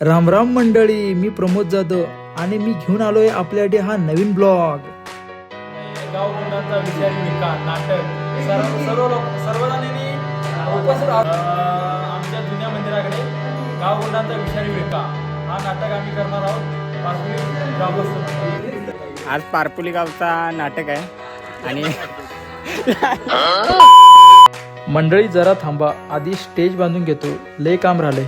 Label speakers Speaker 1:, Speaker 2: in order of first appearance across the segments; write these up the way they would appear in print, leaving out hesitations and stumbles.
Speaker 1: राम राम मंडळी, मी प्रमोद जाधव आणि मी घेऊन आलोय आपल्यासाठी हा नवीन ब्लॉग.
Speaker 2: गाव गुंडांचा विचारी निकाल नाटक सर्वजणांनी उपस्थित आमच्या जुन्या मंदिराकडे गाव गुंडांचा विचारी विका हा नाटक आम्ही करणार आहोत. पारपुली गावबस्ती
Speaker 3: आज पारपुली गावचा नाटक आहे आणि
Speaker 1: मंडळी जरा थांबा, आधी स्टेज बांधून घेतो, लय काम राहिले.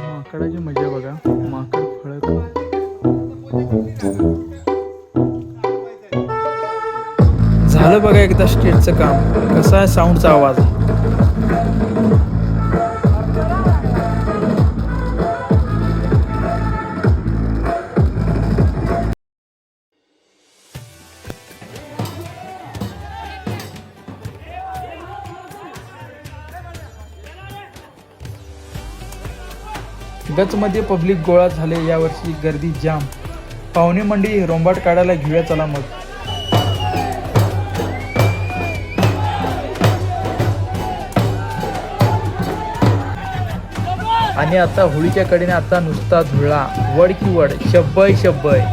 Speaker 1: माकडाची मजा बघा, माकड फळक. झालं बघा एकदा स्टेजचं काम. कसा आहे साऊंडचा आवाज. गचमध्ये पब्लिक गोळा झाले यावर्षी, गर्दी जाम. पाहुणे मंडळी रोंबाट काढायला घेऊया चला मग. आणि आता होळीच्या कडेने आता नुसता धुळा, वड की वड, शब्बय शब्बय.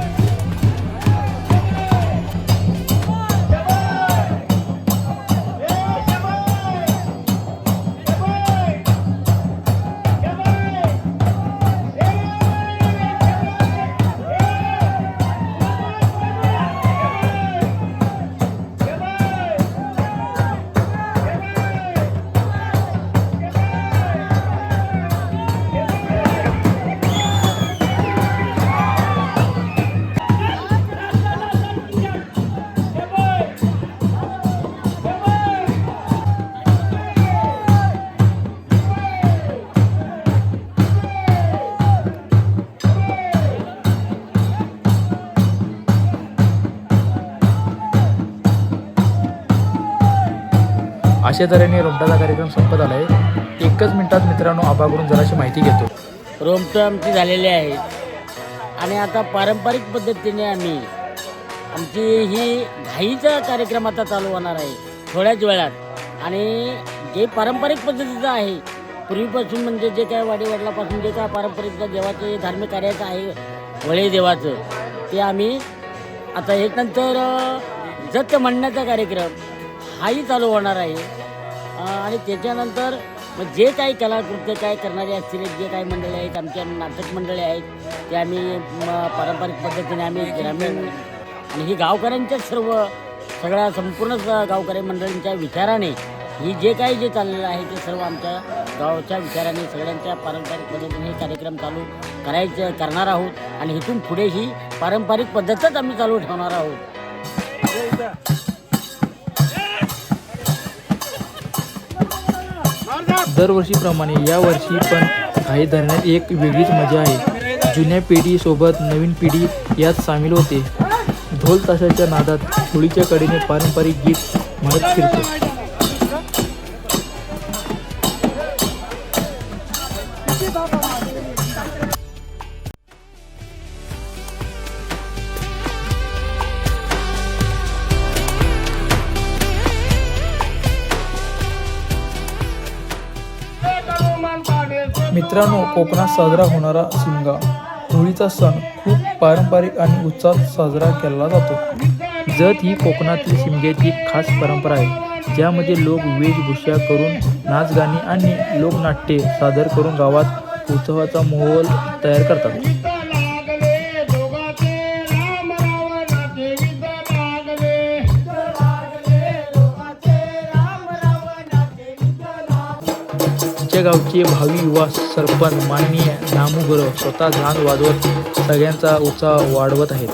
Speaker 1: अशा तऱ्हेने रोमटाचा कार्यक्रम संपत आला आहे. एकच मिनिटात मित्रांनो आबाकडून जराशी माहिती घेतो.
Speaker 4: रोमटं आमची झालेली आहेत आणि आता पारंपरिक पद्धतीने आमची ही घाईचा कार्यक्रम आता चालू होणार आहे थोड्याच वेळात. आणि जे पारंपरिक पद्धतीचं आहे पूर्वीपासून, म्हणजे जे काय वाडीवडिलापासून जे काय पारंपरिक देवाचे धार्मिक कार्याचं आहे वळे देवाचं, ते आम्ही आता एक नंतर जत म्हणण्याचा कार्यक्रम हाही चालू होणार आहे. आणि त्याच्यानंतर मग जे काही कलाकृत्य काय करणारे असतील, जे काही मंडळी आहेत, आमच्या नाटक मंडळी आहेत, ते आम्ही पारंपरिक पद्धतीने आम्ही ग्रामीण आणि ही गावकऱ्यांच्या सगळ्या संपूर्ण गावकरी मंडळींच्या विचाराने ही जे चाललेलं आहे ते सर्व आमच्या गावच्या विचाराने सगळ्यांच्या पारंपरिक पद्धतीने हे कार्यक्रम चालू करणार आहोत. आणि इथून पुढे ही पारंपरिक पद्धतच आम्ही चालू ठेवणार आहोत.
Speaker 1: दरवर्षीप्रमाणे यावर्षी पण घाई धरण्यात एक वेगळीच मजा आहे. जुन्या पिढीसोबत नवीन पिढी यात सामील होते. ढोल ताशाच्या नादात होळीच्या कडेने पारंपरिक गीत म्हणत फिरतो. मित्रांनो, कोकणात साजरा होणारा शिमगा होळीचा सण खूप पारंपरिक आणि उत्साहात साजरा केला जातो. जत ही कोकणातील शिमग्याची खास परंपरा आहे, ज्यामध्ये लोक वेशभूषा करून नाचगाणी आणि लोकनाट्ये सादर करून गावात उत्सवाचा माहोल तयार करतात. आमच्या गावचे भावी युवा सरपंच माननीय नामू गुरव स्वतः झांज वाजवत सगळ्यांचा उत्साह वाढवत आहेत.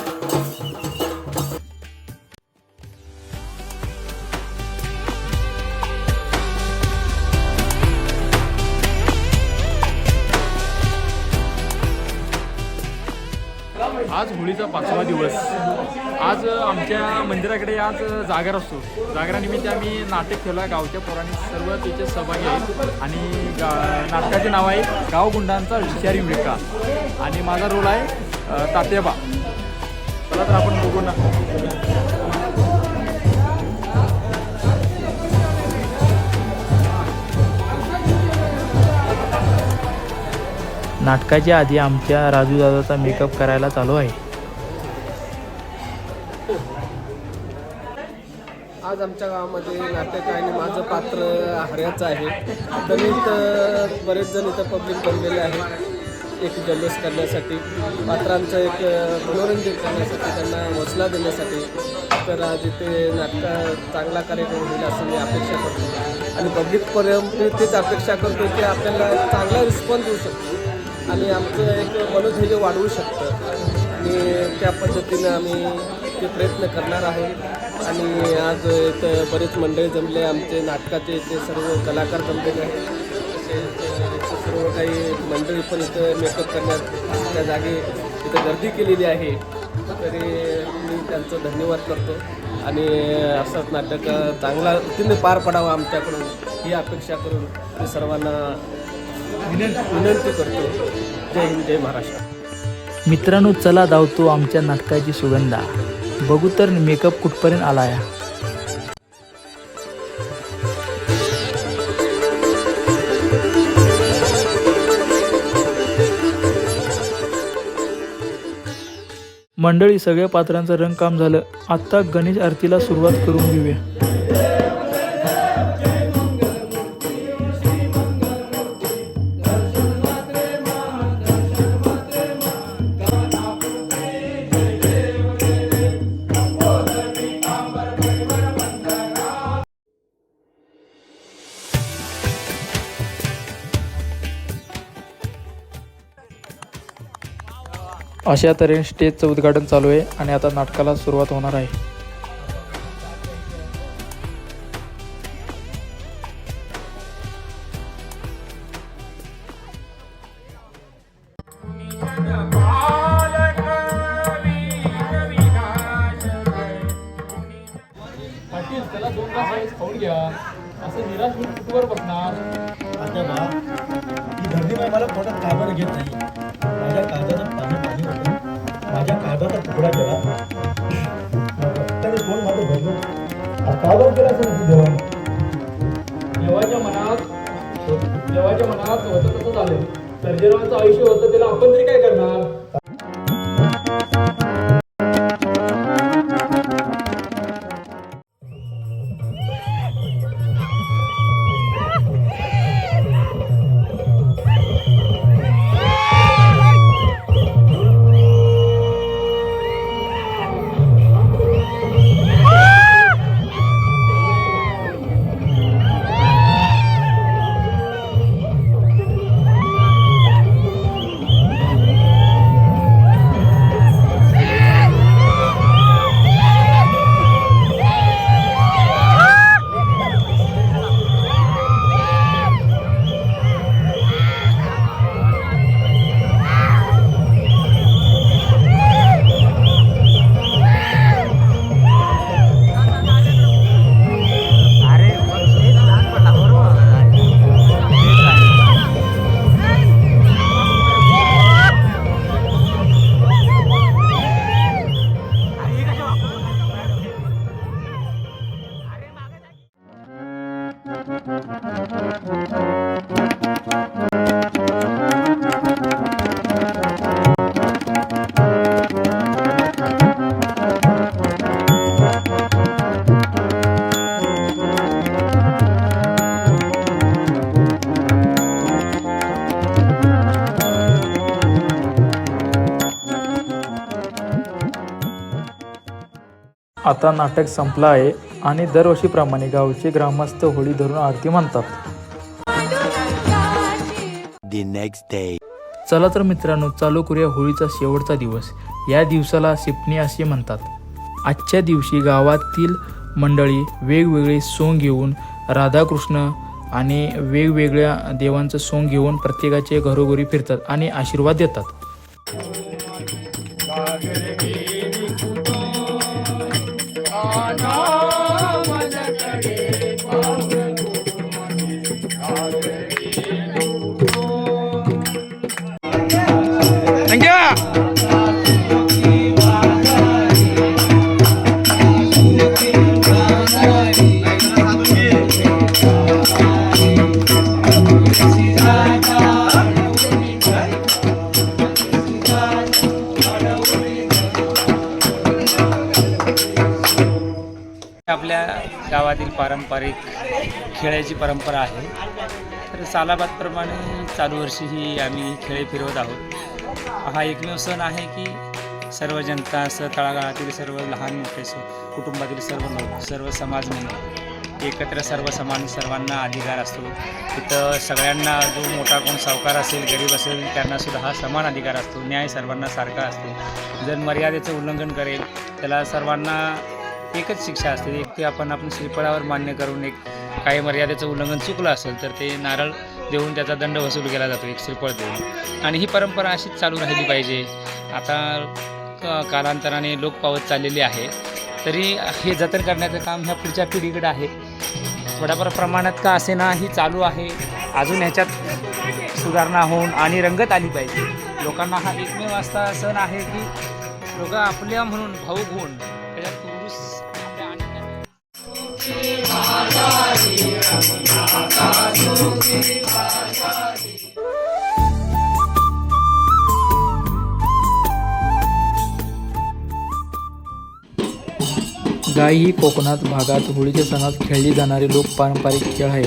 Speaker 2: आज होळीचा 5वा दिवस. आज आमच्या मंदिराकडे आज जागर असतो. जागरानिमित्त आम्ही नाटक केलं आहे. गावच्या पोरांनी सर्व त्याचे सहभागी आहेत आणि नाटकाचे नाव आहे गाव गुंडांचा विचारी विका आणि माझा रोल आहे तात्याबा. चला तर आपण बघू ना.
Speaker 1: नाटकाच्या आधी आमच्या राजू दादाचा मेकअप करायला चालू आहे.
Speaker 5: आज आमच्या गावामध्ये नाटक आहे आणि माझं पात्र हऱ्याचं आहे. तरी बरेच जण इथं पब्लिक बनलेले आहेत एक जल्लोष करण्यासाठी, पात्रांचं एक मनोरंजन करण्यासाठी, त्यांना हौसला देण्यासाठी. तर आज इथे चांगला कार्यक्रम होईल असं मी अपेक्षा करतो आणि पब्लिकपर्यंत तेच अपेक्षा करतो की आपल्याला चांगला रिस्पॉन्स देऊ शकतो आणि आमचं एक मनोधैर्य वाढवू शकतं आणि त्या पद्धतीनं आम्ही ते प्रयत्न करणार आहोत. आणि आज इथं बरेच मंडळी जमले, आमचे नाटकाचे इथे सर्व कलाकार जमलेले आहेत. तसेच सर्व काही मंडळी पण इथं मेकअप करण्यात त्या जागी इथं गर्दी केलेली आहे. तरी मी त्यांचं धन्यवाद करतो आणि असंच नाटक चांगला रीतीने पार पडावं आमच्याकडून ही अपेक्षा करून मी सर्वांना विनंती करतो. जय हिंद, जय महाराष्ट्र.
Speaker 1: मित्रांनो, चला धावतो आमच्या नाटकाची सुगंधा. बघू तर मेकअप कुठपर्यंत आला आहे. मंडळी, सगळ्या पात्रांचं रंगकाम झालं. आता गणेश आरतीला सुरुवात करून घेऊया. अशा तऱ्हेने स्टेजचं उद्घाटन चालू आहे आणि आता नाटकाला सुरुवात होणार आहे.
Speaker 2: पाटील, त्याला 2 तास खाऊन घ्या. असं निराश होऊन कुठवर बसणार?
Speaker 6: आता बा ही धरणी बाई मला पोटात काय बरं घेत नाही. माझ्या काळजाचं पाणी होतं, माझ्या काळजाचा तुकडा केला. त्याने कोण माझं भरलं काय बरं केलं असं देवाने.
Speaker 2: देवाच्या मनात होतं तसं झालं. सर्जेरावांचं आयुष्य होतं, त्याला आपण तरी काय करणार?
Speaker 1: आता नाटक संपलं आहे आणि दरवर्षीप्रमाणे गावचे ग्रामस्थ होळी धरून आरती म्हणतात.
Speaker 7: The next day.
Speaker 1: चला तर मित्रांनो, चालू करूया होळीचा शेवटचा दिवस. या दिवसाला सिपणी असे म्हणतात. आजच्या दिवशी गावातील मंडळी वेगवेगळे सोंग घेऊन राधाकृष्ण आणि वेगवेगळ्या देवांचं सोंग घेऊन प्रत्येकाचे घरोघरी फिरतात आणि आशीर्वाद देतात.
Speaker 8: गावातील पारंपरिक खेळाची परंपरा आहे. तर सालाबादप्रमाणे चालू वर्षीही आम्ही खेळ फिरवत आहोत. हा एकमेव सण आहे की सर्व जनता तळागाळातील सर्व लहान मोठे कुटुंबातील सर्व लोक सर्व समाज म्हणून एकत्र सर्व समान सर्वांना अधिकार असतो. तिथं सगळ्यांना जो मोठा कोण सावकार असेल गरीब असेल त्यांनासुद्धा हा समान अधिकार असतो. न्याय सर्वांना सारखा असतो. जर मर्यादेचं उल्लंघन करेल त्याला सर्वांना एकच शिक्षा असते. एक ते आपण श्रीफळावर मान्य करून एक काही मर्यादेचं उल्लंघन चुकलं असेल तर ते नारळ देऊन त्याचा दंड वसूल केला जातो एक श्रीफळ देऊन. आणि ही परंपरा अशीच चालू राहिली पाहिजे. आता कालांतराने लोप पावत चाललेली आहे तरी हे जतन करण्याचं काम ह्या पुढच्या पिढीकडे आहे. थोड्याफार प्रमाणात का असेना ही चालू आहे. अजून ह्याच्यात सुधारणा होऊन आणि रंगत आली पाहिजे. लोकांना हा एकमेव असा सण आहे की लोक आपल्या म्हणून भाऊक होऊन त्याच्यात पुरुष आपल्या आनंदाने
Speaker 1: गाय ही कोकणात भागात होळीच्या सणात खेळली जाणारी लोक पारंपरिक खेळ आहे.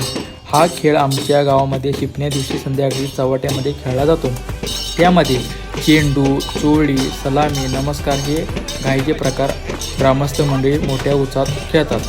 Speaker 1: हा खेळ आमच्या गावामध्ये शिपण्या दिवशी संध्याकाळी चव्हाट्यामध्ये खेळला जातो. त्यामध्ये चेंडू, चोळी, सलामी, नमस्कार हे गायीचे प्रकार ग्रामस्थ मंडळी मोठ्या उत्साहात खेळतात.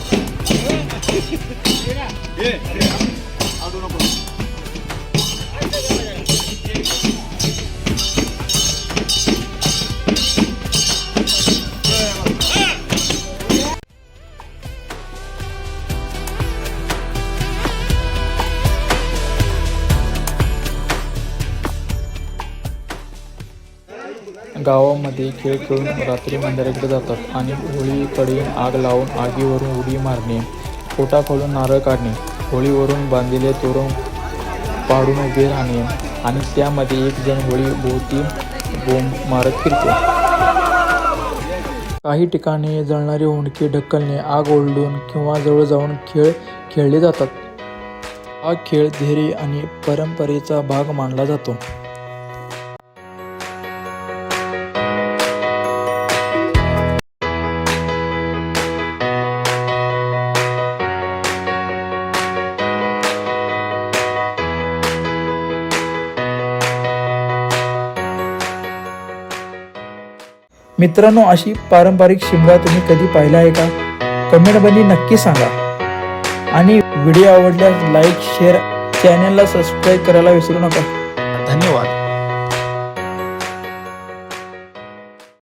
Speaker 1: गावामध्ये खेळ खेळून रात्री मंदिराकडे जातात आणि होळीकडे आग लावून आगीवरून उडी मारणे, पोटा खोलून नारळ काढणे, होळीवरून बांधलेले तोरण पाडून उभे राहणे आणि त्यामध्ये एक जण होळी भोवती बोंब मारत फिरते. काही ठिकाणी जळणारी होंडके ढकलणे, आग ओढून किंवा जवळ जाऊन खेळ खेळले जातात. हा खेळ धैर्य आणि परंपरेचा भाग मानला जातो. मित्रांनो, अशी पारंपरिक शिमगा तुम्ही कधी पाहिला आहे का? कमेंटमध्ये नक्की सांगा. आणि व्हिडिओ आवडल्यास लाईक, शेअर, चॅनलला सबस्क्राईब करायला विसरू नका. धन्यवाद.